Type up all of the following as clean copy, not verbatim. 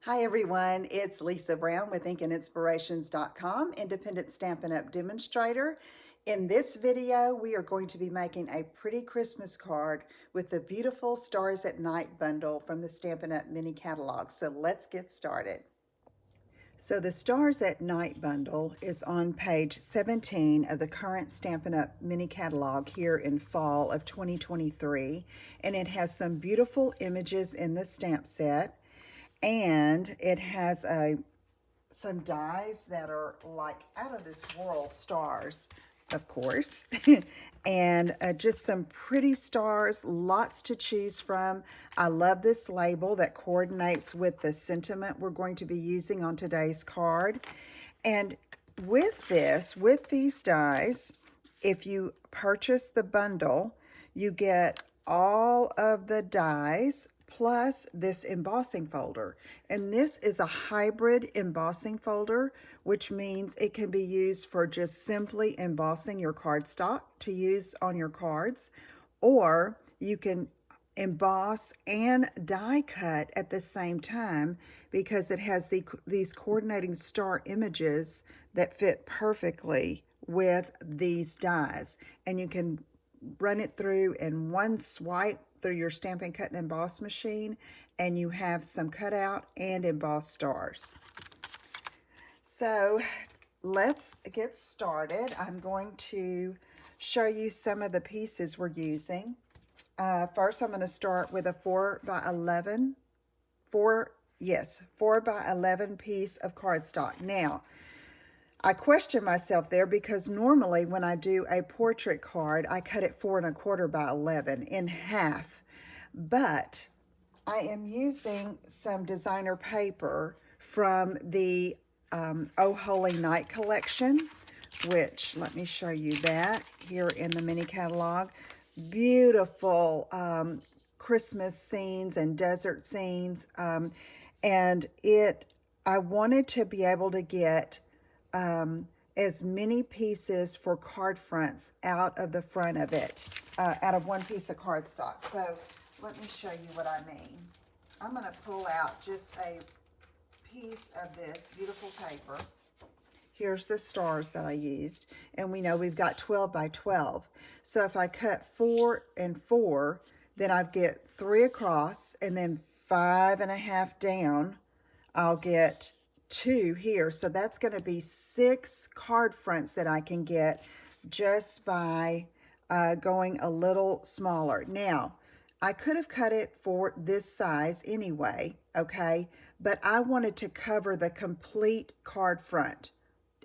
Hi everyone, it's Lisa Brown with InkandInspirations.com, independent Stampin' Up! Demonstrator. In this video, we are going to be making a pretty Christmas card with the beautiful Stars at Night bundle from the Stampin' Up! Mini Catalog. So let's get started. So the Stars at Night bundle is on page 17 of the current Stampin' Up! Mini Catalog here in fall of 2023. And it has some beautiful images in the stamp set. And it has some dies that are like out of this world stars, of course, and just some pretty stars, lots to choose from. I love this label that coordinates with the sentiment we're going to be using on today's card. And with these dies, if you purchase the bundle, you get all of the dies plus this embossing folder. And this is a hybrid embossing folder, which means it can be used for just simply embossing your cardstock to use on your cards, or you can emboss and die cut at the same time because it has these coordinating star images that fit perfectly with these dies. And you can run it through in one swipe through your Stampin' Cut and Emboss machine, and you have some cutout and embossed stars. So let's get started. I'm going to show you some of the pieces we're using. First, I'm going to start with a 4 by 11 piece of cardstock. Now, I question myself there because normally when I do a portrait card, I cut it 4 1/4 by 11 in half. But I am using some designer paper from the Oh Holy Night collection, which, let me show you that here in the mini catalog. Beautiful Christmas scenes and desert scenes. And I wanted to be able to get as many pieces for card fronts out of the front of it, out of one piece of cardstock. So let me show you what I mean. I'm going to pull out just a piece of this beautiful paper. Here's the stars that I used, and we know we've got 12 by 12. So if I cut 4 and 4, then I get 3 across, and then 5 1/2 down, I'll get 2 here. So that's going to be 6 card fronts that I can get just by going a little smaller. Now, I could have cut it for this size anyway, okay? But I wanted to cover the complete card front.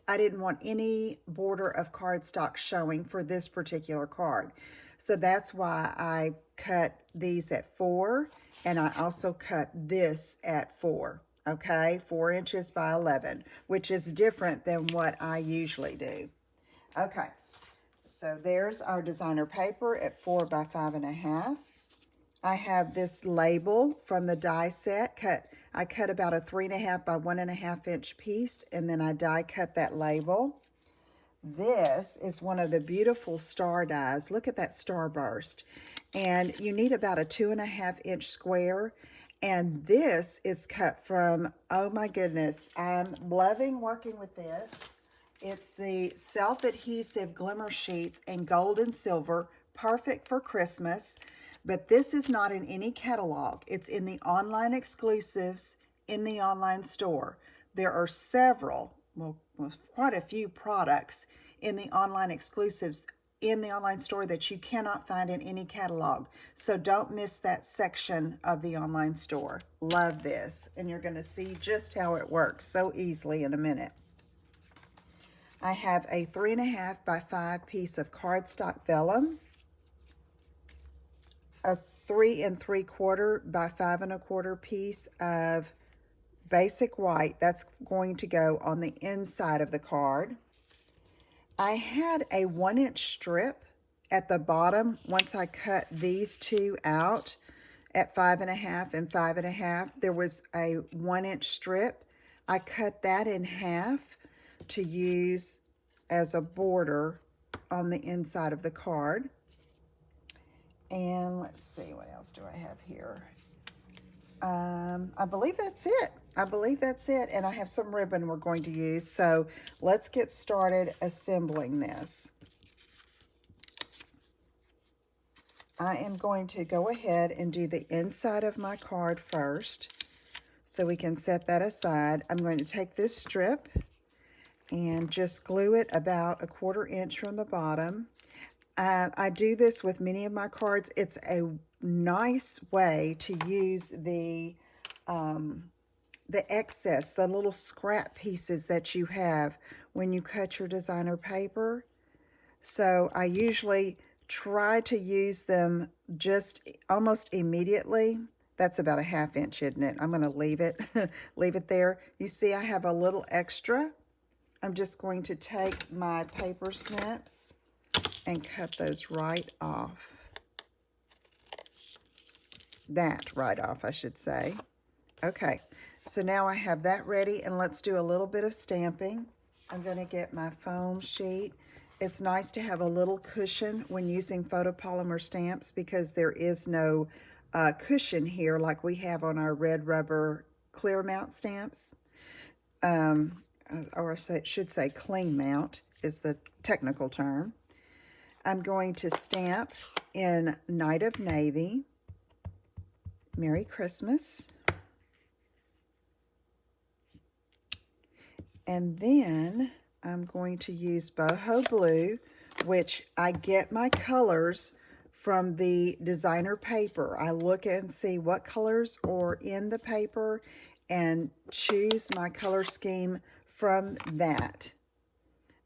I didn't want any border of cardstock showing for this particular card. So that's why I cut these at 4, and I also cut this at 4. Okay, 4 inches by 11, which is different than what I usually do. Okay, so there's our designer paper at 4 by 5 1/2. I have this label from the die set cut. I cut about a 3 1/2 by 1 1/2 inch piece, and then I die cut that label. This is one of the beautiful star dies. Look at that Starburst. And you need about a 2 1/2 inch square. And this is cut from, oh my goodness, I'm loving working with this. It's the self-adhesive glimmer sheets in gold and silver, perfect for Christmas. But this is not in any catalog. It's in the online exclusives in the online store. There are several, well, quite a few products in the online exclusives in the online store that you cannot find in any catalog. So don't miss that section of the online store. Love this. And you're going to see just how it works so easily in a minute. I have a 3 1/2 by 5 piece of cardstock vellum, a 3 3/4 by 5 1/4 piece of basic white. That's going to go on the inside of the card. I had a 1 inch strip at the bottom once I cut these two out at 5 1/2 and 5 1/2. There was a 1 inch strip. I cut that in half to use as a border on the inside of the card. And let's see, what else do I have here? I believe that's it. I believe that's it. And I have some ribbon we're going to use. So let's get started assembling this. I am going to go ahead and do the inside of my card first, so we can set that aside. I'm going to take this strip and just glue it about a 1/4 inch from the bottom. I do this with many of my cards. It's a nice way to use the excess, the little scrap pieces that you have when you cut your designer paper. So I usually try to use them just almost immediately. That's about a 1/2 inch, isn't it? I'm going to leave it, leave it there. You see I have a little extra. I'm just going to take my paper snips and cut those right off. That right off, I should say. Okay, so now I have that ready, and let's do a little bit of stamping. I'm going to get my foam sheet. It's nice to have a little cushion when using photopolymer stamps because there is no cushion here like we have on our red rubber clear mount stamps. Or I should say cling mount is the technical term. I'm going to stamp in Night of Navy, Merry Christmas. And then I'm going to use boho blue, which I get my colors from the designer paper. I look and see what colors are in the paper and choose my color scheme from that.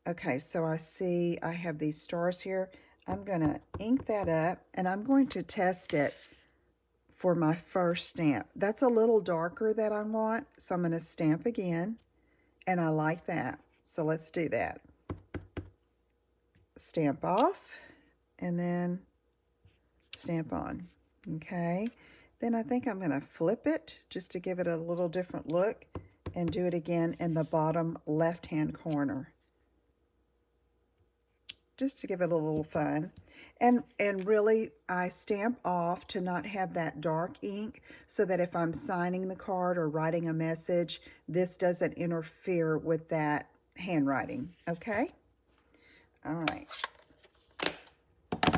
Okay, so I see I have these stars here. I'm going to ink that up, and I'm going to test it for my first stamp. That's a little darker than I want, so I'm going to stamp again, and I like that. So let's do that. Stamp off, and then stamp on. Okay, then I think I'm going to flip it just to give it a little different look and do it again in the bottom left-hand corner, just to give it a little fun. And really, I stamp off to not have that dark ink so that if I'm signing the card or writing a message, this doesn't interfere with that handwriting, okay? All right.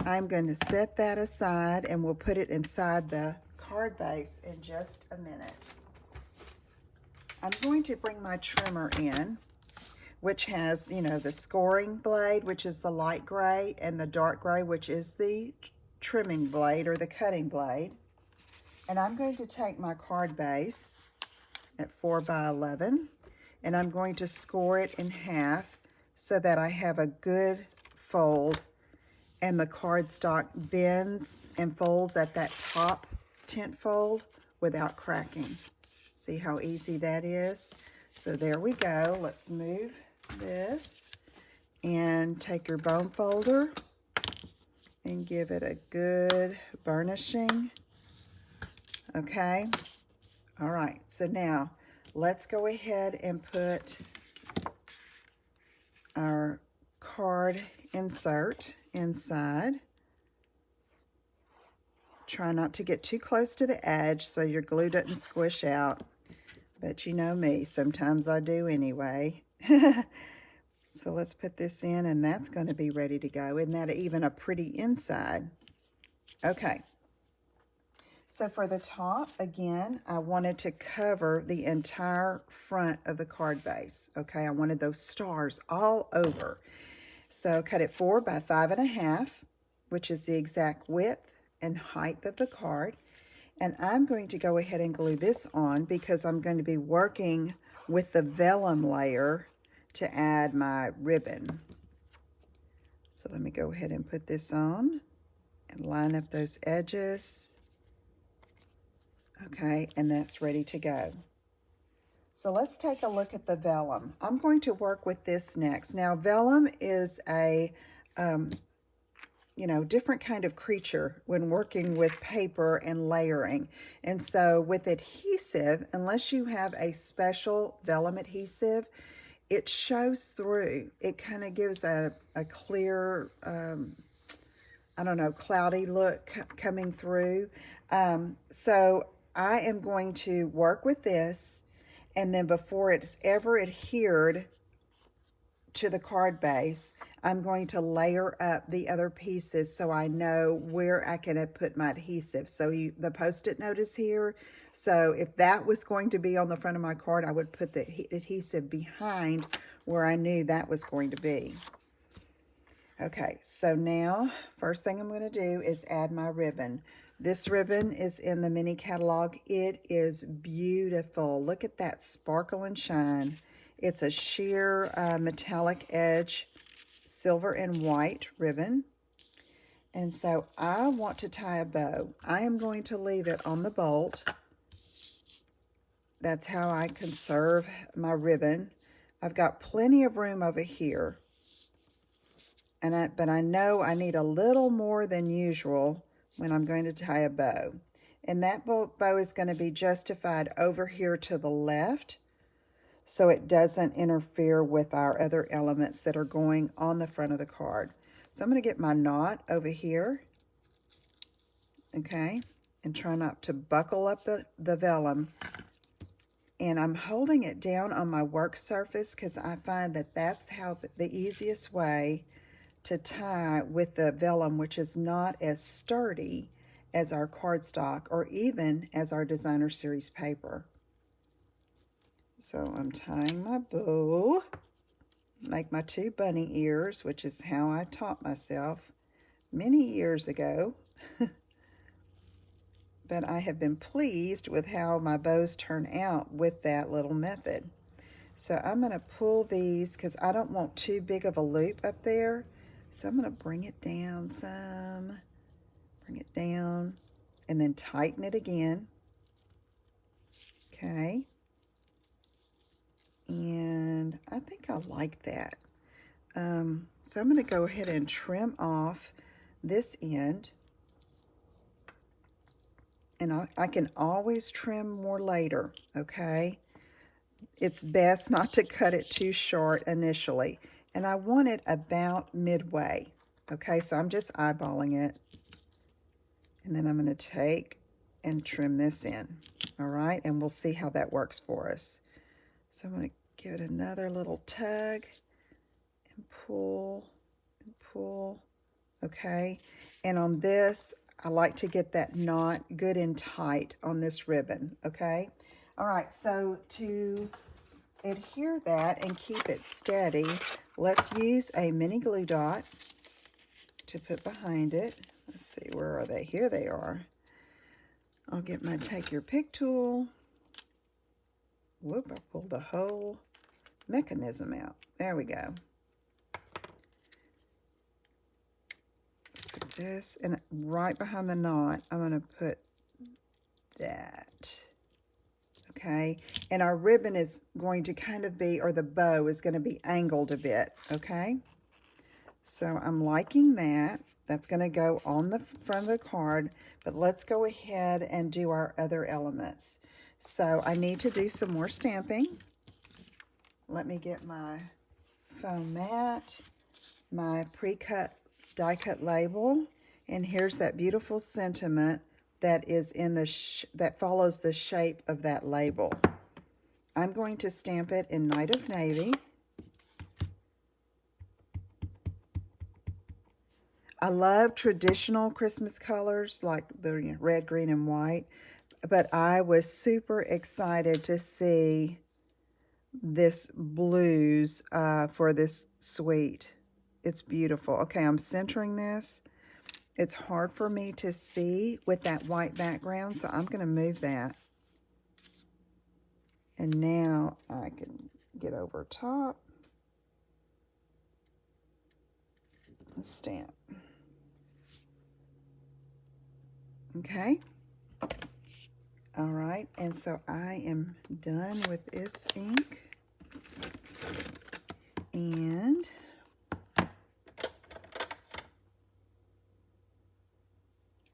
I'm going to set that aside, and we'll put it inside the card base in just a minute. I'm going to bring my trimmer in, which has, you know, the scoring blade, which is the light gray, and the dark gray, which is the trimming blade or the cutting blade. And I'm going to take my card base at 4 by 11, and I'm going to score it in half so that I have a good fold, and the cardstock bends and folds at that top tint fold without cracking. See how easy that is? So there we go. Let's move this and take your bone folder and give it a good burnishing. Okay. All right. So now let's go ahead and put our card insert inside. Try not to get too close to the edge so your glue doesn't squish out. But you know me, sometimes I do anyway. So let's put this in, and that's going to be ready to go. Isn't that even a pretty inside? Okay. So for the top, again, I wanted to cover the entire front of the card base. Okay, I wanted those stars all over. So cut it 4 by 5.5, which is the exact width and height of the card. And I'm going to go ahead and glue this on because I'm going to be working with the vellum layer to add my ribbon. So let me go ahead and put this on and line up those edges. Okay, and that's ready to go. So let's take a look at the vellum. I'm going to work with this next. Now, vellum is a different kind of creature when working with paper and layering. And so with adhesive, unless you have a special vellum adhesive, it shows through. It kind of gives a clear, I don't know, cloudy look coming through. So I am going to work with this, and then before it's ever adhered to the card base, I'm going to layer up the other pieces so I know where I can put my adhesive. So the Post-it note is here. So if that was going to be on the front of my card, I would put the adhesive behind where I knew that was going to be. Okay, so now, first thing I'm going to do is add my ribbon. This ribbon is in the mini catalog. It is beautiful. Look at that sparkle and shine. It's a sheer metallic edge, silver and white ribbon. And so I want to tie a bow. I am going to leave it on the bolt. That's how I conserve my ribbon. I've got plenty of room over here. But I know I need a little more than usual when I'm going to tie a bow. And that bow is going to be justified over here to the left, so it doesn't interfere with our other elements that are going on the front of the card. So I'm going to get my knot over here, okay, and try not to buckle up the vellum. And I'm holding it down on my work surface because I find that that's how the easiest way to tie with the vellum, which is not as sturdy as our cardstock or even as our designer series paper. So I'm tying my bow, make my 2 bunny ears, which is how I taught myself many years ago. But I have been pleased with how my bows turn out with that little method. So I'm going to pull these because I don't want too big of a loop up there. So I'm going to bring it down some, bring it down, and then tighten it again. Okay. And I think I like that. So I'm going to go ahead and trim off this end. And I can always trim more later, okay? It's best not to cut it too short initially. And I want it about midway, okay? So I'm just eyeballing it. And then I'm going to take and trim this in, all right? And we'll see how that works for us. So I'm going to give it another little tug and pull, okay? And on this, I like to get that knot good and tight on this ribbon, okay? All right, so to adhere that and keep it steady, let's use a mini glue dot to put behind it. Let's see, where are they? Here they are. I'll get my take your pick tool. Whoop, I pulled the whole mechanism out. There we go. Put this, and right behind the knot, I'm going to put that. Okay, and our ribbon is going to kind of be, or the bow is going to be angled a bit, okay? So I'm liking that. That's going to go on the front of the card, but let's go ahead and do our other elements. So I need to do some more stamping. Let me get my foam mat, my pre-cut die-cut label, and here's that beautiful sentiment that is in the that follows the shape of that label. I'm going to stamp it in Night of Navy. I love traditional Christmas colors like the red, green, and white, but I was super excited to see this blues for this suite. It's beautiful. Okay, I'm centering this. It's hard for me to see with that white background, so I'm going to move that. And now I can get over top and stamp. Okay. All right, and so I am done with this ink. And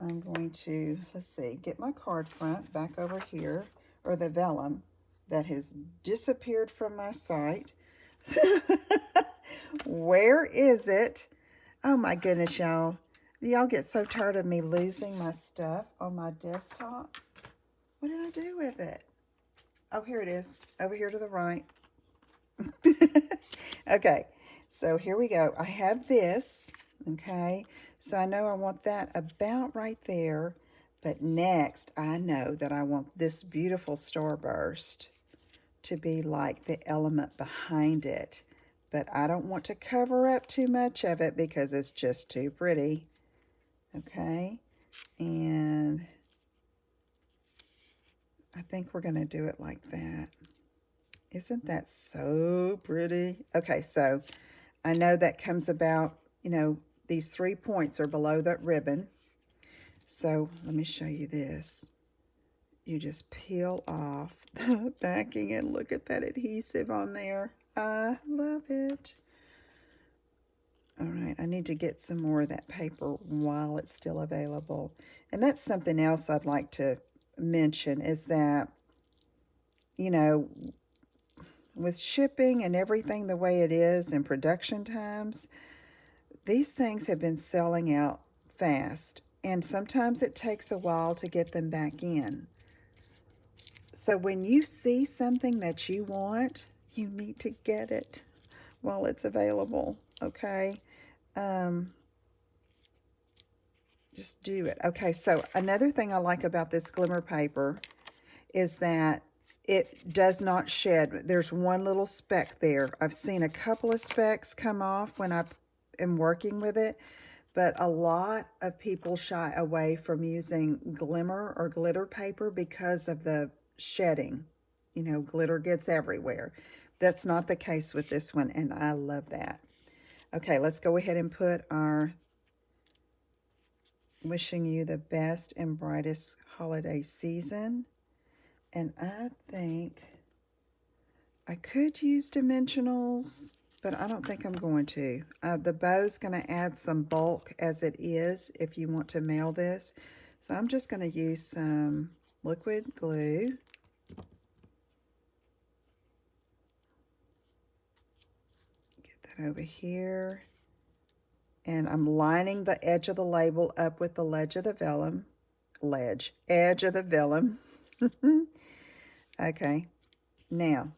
I'm going to, let's see, get my card front back over here, or the vellum that has disappeared from my sight. Where is it? Oh my goodness, y'all. Y'all get so tired of me losing my stuff on my desktop. What did I do with it? Oh, here it is. Over here to the right. Okay, so here we go. I have this, okay? So I know I want that about right there. But next, I know that I want this beautiful Starburst to be like the element behind it. But I don't want to cover up too much of it because it's just too pretty. Okay, and I think we're going to do it like that. Isn't that so pretty? Okay, so I know that comes about, you know, these 3 points are below that ribbon. So let me show you this. You just peel off the backing and look at that adhesive on there. I love it. All right, I need to get some more of that paper while it's still available. And that's something else I'd like to mention is that, you know, with shipping and everything the way it is and production times, these things have been selling out fast. And sometimes it takes a while to get them back in. So when you see something that you want, you need to get it while it's available, okay? Just do it. Okay, so another thing I like about this glimmer paper is that it does not shed. There's one little speck there. I've seen a couple of specks come off when I am working with it, but a lot of people shy away from using glimmer or glitter paper because of the shedding. You know, glitter gets everywhere. That's not the case with this one, and I love that. Okay, let's go ahead and put our wishing you the best and brightest holiday season. And I think I could use dimensionals, but I don't think I'm going to. The bow's going to add some bulk as it is if you want to mail this. So I'm just going to use some liquid glue. Get that over here. And I'm lining the edge of the label up with the edge of the vellum. Edge of the vellum. Okay, now,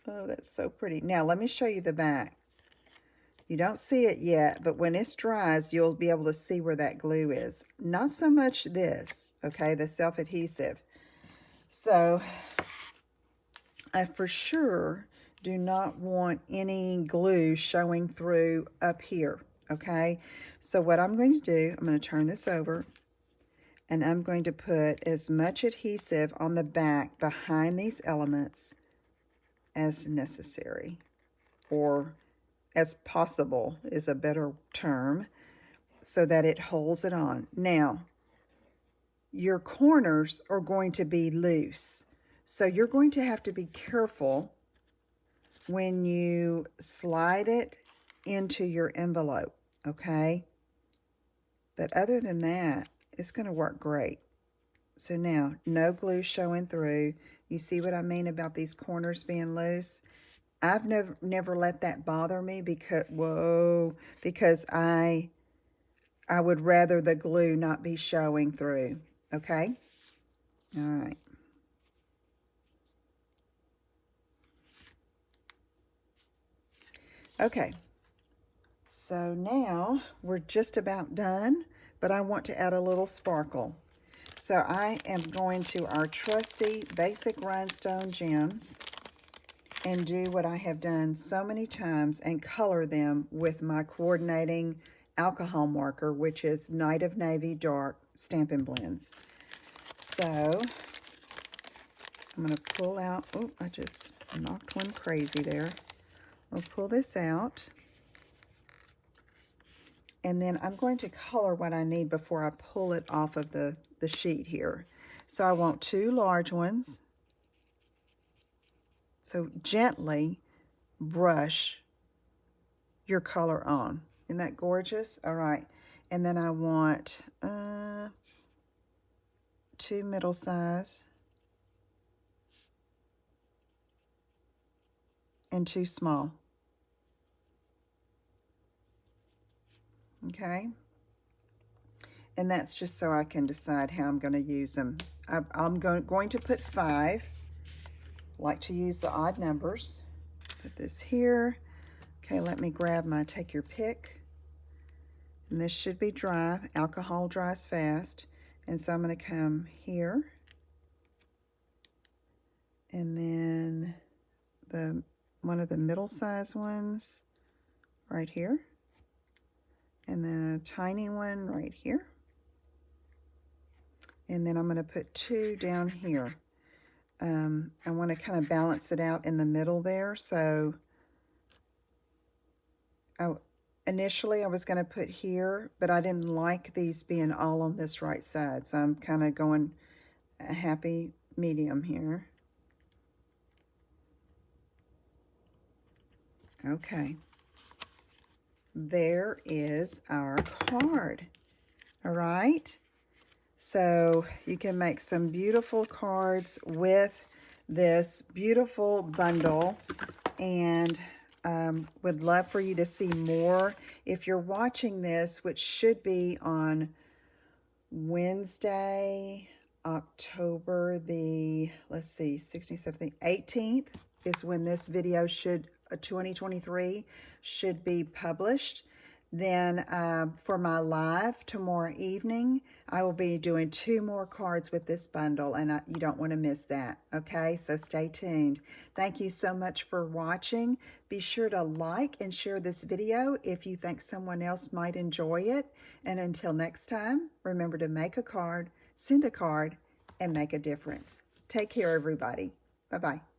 oh, that's so pretty. Now, let me show you the back. You don't see it yet, but when this dries, you'll be able to see where that glue is. Not so much this, okay, the self-adhesive. So, I for sure do not want any glue showing through up here, okay? So what I'm going to do, I'm going to turn this over, and I'm going to put as much adhesive on the back behind these elements as necessary, or as possible is a better term, so that it holds it on. Now, your corners are going to be loose, so you're going to have to be careful when you slide it into your envelope, okay? But other than that, it's going to work great. So now, no glue showing through. You see what I mean about these corners being loose? I've never let that bother me because I would rather the glue not be showing through, okay? All right. Okay, so now we're just about done, but I want to add a little sparkle. So I am going to our trusty basic rhinestone gems and do what I have done so many times and color them with my coordinating alcohol marker, which is Night of Navy Dark Stampin' Blends. So I'm going to pull out, oh, I just knocked one crazy there. I'll pull this out. And then I'm going to color what I need before I pull it off of the sheet here. So I want 2 large ones. So gently brush your color on. Isn't that gorgeous? All right. And then I want 2 middle size and 2 small. Okay. And that's just so I can decide how I'm going to use them. I'm going to put 5. Like to use the odd numbers. Put this here. Okay, let me grab my take your pick. And this should be dry. Alcohol dries fast. And so I'm going to come here. And then one of the middle-sized ones right here. And then a tiny one right here. And then I'm going to put 2 down here. I want to kind of balance it out in the middle there. So initially I was going to put here, but I didn't like these being all on this right side. So I'm kind of going a happy medium here. Okay. There is our card. All right. So you can make some beautiful cards with this beautiful bundle, and would love for you to see more. If you're watching this, which should be on Wednesday, October the, let's see, 16th, 17th, 18th is when this video 2023 should be published. Then for my live tomorrow evening, I will be doing 2 more cards with this bundle, and you don't want to miss that, okay? So stay tuned. Thank you so much for watching. Be sure to like and share this video if you think someone else might enjoy it. And until next time, remember to make a card, send a card, and make a difference. Take care, everybody. Bye-bye.